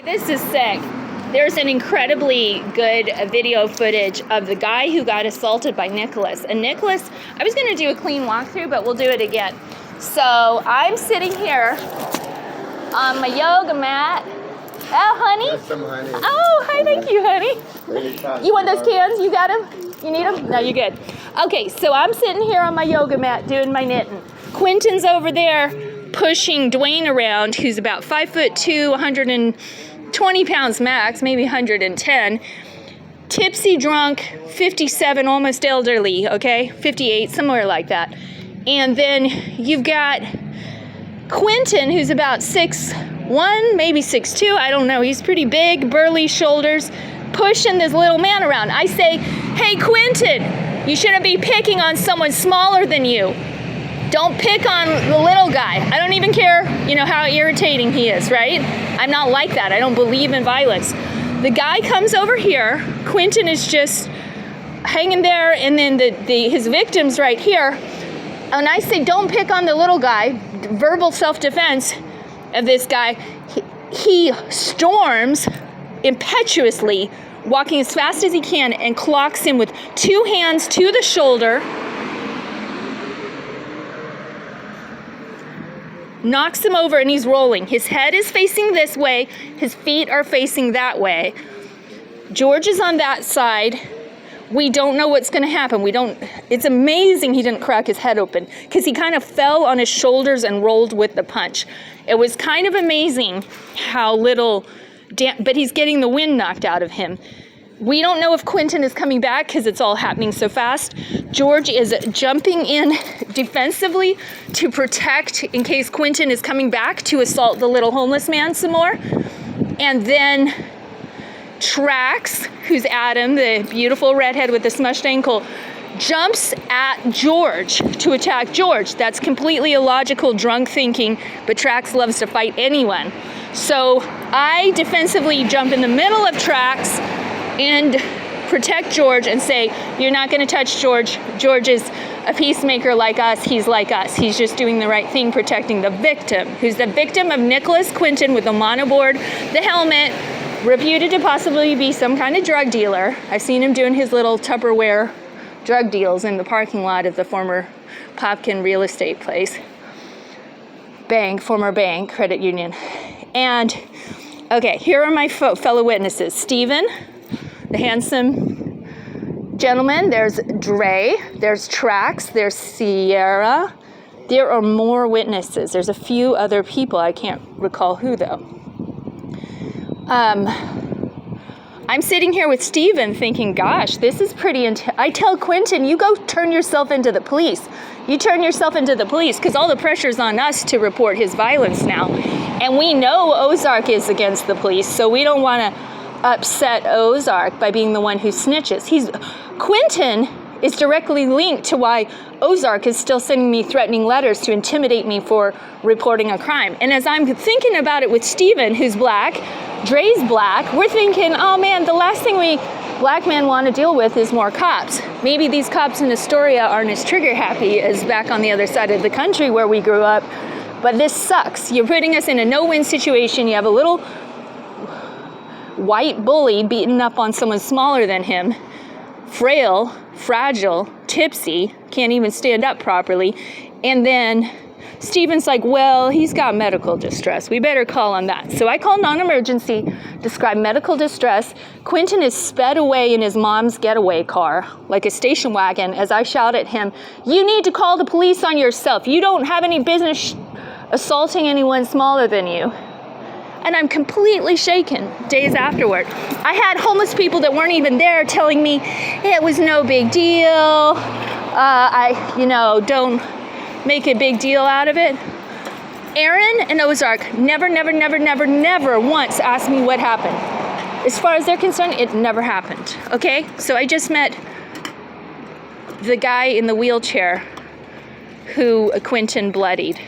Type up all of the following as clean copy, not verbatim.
This is sick. There's an incredibly good video footage of the guy who got assaulted by Nicholas. And Nicholas, I was going to do a clean walkthrough, but we'll do it again. So I'm sitting here on my yoga mat. Oh, honey? That's some honey. Oh, hi, thank you, honey. You want those cans? You got them? You need them? No, you're good. Okay, so I'm sitting here on my yoga mat doing my knitting. Quinton's over there pushing Dwayne around, who's about 5'2", 120 pounds max, maybe 110. Tipsy drunk, 57, almost elderly, okay? 58, somewhere like that. And then you've got Quinton, who's about 6'1", maybe 6'2", I don't know. He's pretty big, burly shoulders, pushing this little man around. I say, hey, Quinton, you shouldn't be picking on someone smaller than you. Don't pick on the little guy. I don't even care, how irritating he is, right? I'm not like that. I don't believe in violence. The guy comes over here. Quinton is just hanging there, and then his victim's right here. And I say, don't pick on the little guy. Verbal self-defense of this guy. He storms impetuously, walking as fast as he can, and clocks him with two hands to the shoulder. Knocks him over, and he's rolling. His head is facing this way. His feet are facing that way. George is on that side. We don't know what's going to happen. It's amazing he didn't crack his head open, because he kind of fell on his shoulders and rolled with the punch. It was kind of amazing how little, but he's getting the wind knocked out of him. We don't know if Quinton is coming back because it's all happening so fast. George is jumping in defensively to protect in case Quinton is coming back to assault the little homeless man some more. And then Trax, who's Adam, the beautiful redhead with the smushed ankle, jumps at George to attack George. That's completely illogical, drunk thinking, but Trax loves to fight anyone. So I defensively jump in the middle of Trax and protect George and say, you're not going to touch George. George is a peacemaker like us. He's like us. He's just doing the right thing, protecting the victim, who's the victim of Nicholas Quentin with the monoboard, the helmet, reputed to possibly be some kind of drug dealer. I've seen him doing his little Tupperware drug deals in the parking lot of the former Popkin real estate place. Former bank, credit union. And, okay, here are my fellow witnesses. Stephen, the handsome gentleman. There's Dre. There's Trax. There's Sierra. There are more witnesses. There's a few other people. I can't recall who, though. I'm sitting here with Stephen thinking, gosh, this is pretty intense. I tell Quinton, you go turn yourself into the police. You turn yourself into the police, because all the pressure's on us to report his violence now. And we know Osarch is against the police, so we don't want to upset Osarch by being the one who snitches. Quinton is directly linked to why Osarch is still sending me threatening letters to intimidate me for reporting a crime. And as I'm thinking about it with Stephen, who's black, Dre's black, we're thinking, oh man, the last thing we black men want to deal with is more cops. Maybe these cops in Astoria aren't as trigger happy as back on the other side of the country where we grew up, but this sucks. You're putting us in a no-win situation. You have a little white bully beating up on someone smaller than him, frail, fragile, tipsy, can't even stand up properly, and then Stephen's like, well, he's got medical distress. We better call on that. So I call non-emergency, describe medical distress. Quinton is sped away in his mom's getaway car, like a station wagon, as I shout at him, you need to call the police on yourself. You don't have any business assaulting anyone smaller than you. And I'm completely shaken days afterward. I had homeless people that weren't even there telling me it was no big deal. Don't make a big deal out of it. Erin and Osarch never once asked me what happened. As far as they're concerned, it never happened, okay? So I just met the guy in the wheelchair who Quinton bloodied.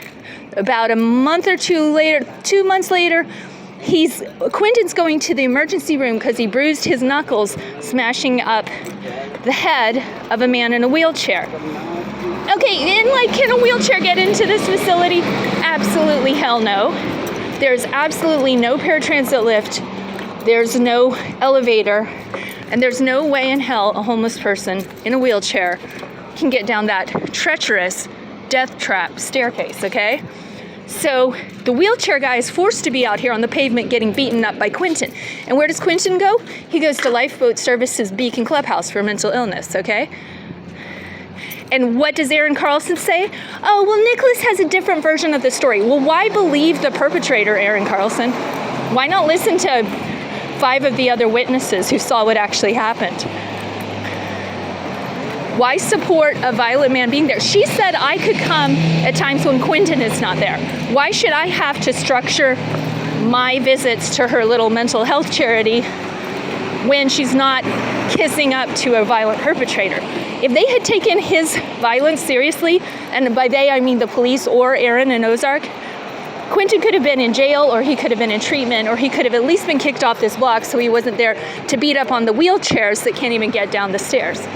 About a month or 2 months later, Quinton's going to the emergency room because he bruised his knuckles, smashing up the head of a man in a wheelchair. Okay, and can a wheelchair get into this facility? Absolutely hell no. There's absolutely no paratransit lift. There's no elevator. And there's no way in hell a homeless person in a wheelchair can get down that treacherous death trap staircase, okay? So the wheelchair guy is forced to be out here on the pavement getting beaten up by Quinton. And where does Quinton go? He goes to Lifeboat Services Beacon Clubhouse for mental illness, okay? And what does Erin Carlsen say? Oh, well, Nicholas has a different version of the story. Well, why believe the perpetrator, Erin Carlsen? Why not listen to 5 of the other witnesses who saw what actually happened? Why support a violent man being there? She said I could come at times when Quinton is not there. Why should I have to structure my visits to her little mental health charity when she's not kissing up to a violent perpetrator? If they had taken his violence seriously, and by they I mean the police or Erin and Osarch, Quinton could have been in jail, or he could have been in treatment, or he could have at least been kicked off this block so he wasn't there to beat up on the wheelchairs that can't even get down the stairs.